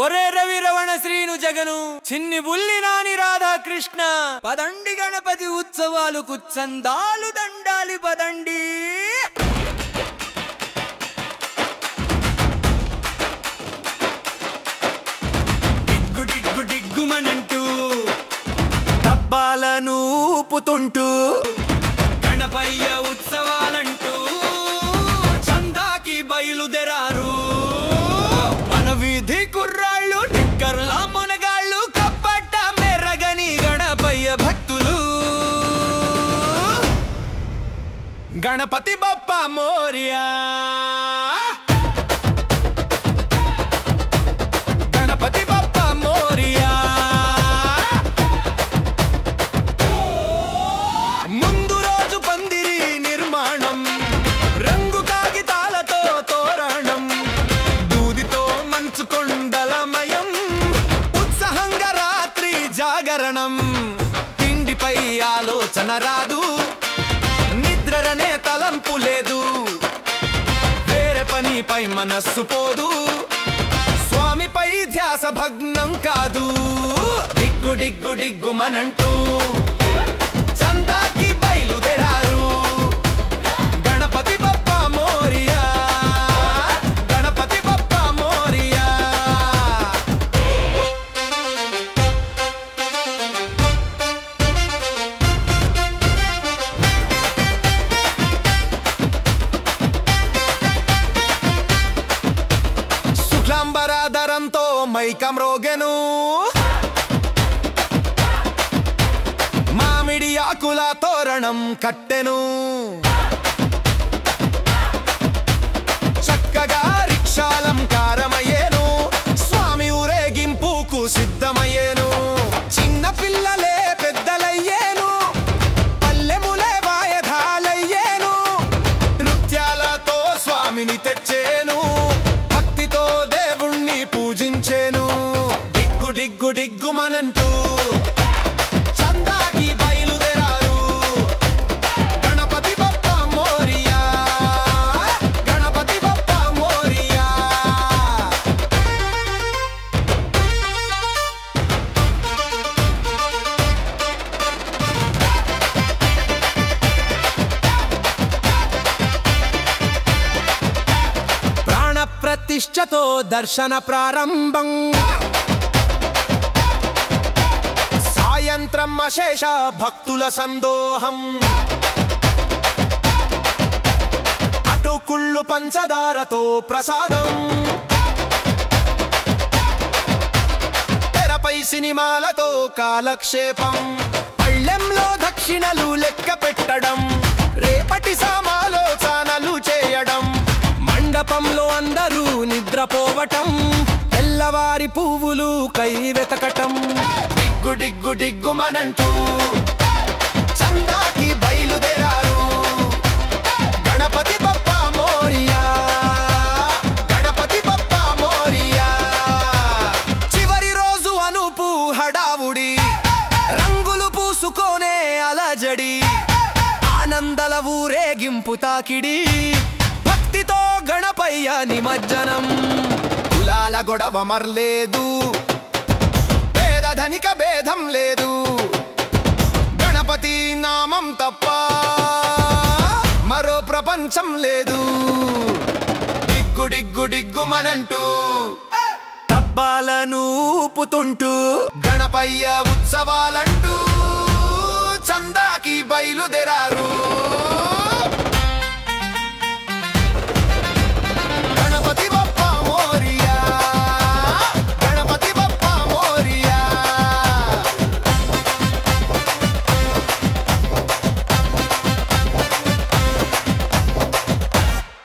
ఒరే రవి రవణ శ్రీను జగను చిన్ని బుల్లి నాని రాధాకృష్ణ పదండి గణపతి ఉత్సవాలు కుచ్చందాలు దండాలి పదండి. డిగ్గు డిగ్గు డిగ్గుమనంటూ డబ్బాలను ఊపుతుంటూ గణపయ్య ఉత్సవాలంటూ చందాకి బయలుదేరారు మన వీధి కుర్రాళ్ళు నిక్కర్లా మునగాళ్ళు కప్పట్ట మెర్రగని గణపయ్య భక్తులు. గణపతి బప్ప మోరియా గణపతి బప్ప మోరియా. ముందు రోజు పందిరి నిర్మాణం రంగు కాగితాలతో తోరణం దూదితో మంచు కొండలమయం ఉత్సాహంగా రాత్రి జాగరణం. తిండిపై ఆలోచన రాదు నిద్రనే తలంపు లేదు వేరే పనిపై మనస్సు పోదు స్వామిపై ధ్యాస భగ్నం కాదు. డిగ్గు డిగ్గు డిగ్గుమనంటూ చందాకి బయలుదేరారు గణపతి బప్ప మోరియా గణపతి బప్ప మోరియా. శుక్లాంబరాధరంతో మైకం రోగెను మామిడి ఆకుల తోరణం కట్టెను చక్కగా రిక్షాలంకారమయ్యేను స్వామి ఊరేగింపుకు సిద్ధమయ్యేను. చిన్న పిల్లలే పెద్దలయ్యేను పల్లెములే వాయధాలయ్యేను నృత్యాలతో స్వామిని తెచ్చేను భక్తితో దేవుణ్ణి పూజించేను. డిగ్గు డిగ్గు డిగ్గుమనంటూ చందాకి బయలుదేరారు గణపతి బప్ప మోరియా గణపతి బప్ప మోరియా. ప్రాణ ప్రతిష్ఠతో దర్శన ప్రారంభం సాయంత్రం అశేష భక్తుల సందోహం అటుకుళ్ళు పంచదారతో ప్రసాదం తెరపై సినిమాలతో కాలక్షేపం పళ్ళెంలో దక్షిణలు లెక్క పెట్టడం రేపటి సమాలోచనలు చేయడం మండపంలో అందరూ నిద్రపోవటం తెల్లవారి పువ్వులు కై వెతకటం. డిగ్గు డిగ్గు డిగ్గుమనంటూ చందాకి బయలుదేరారు గణపతి బప్ప మోరియా గణపతి బప్ప మోరియా. చివరి రోజు అనుపు హడావుడి రంగులు పూసుకోనే అలజడి ఆనందల ఊరేగింపు తాకిడి భక్తితో గణపయ్య నిమజ్జనం. కులాల గొడవ మర్లేదు పేద ధనిక భేదం లేదు గణపతి నామం తప్ప మరో ప్రపంచం లేదు. డిగ్గు డిగ్గు డిగ్గుమనంటూ డబ్బాలను ఊపుతుంటూ గణపయ్య ఉత్సవాలంటూ చందాకి బయలుదేరా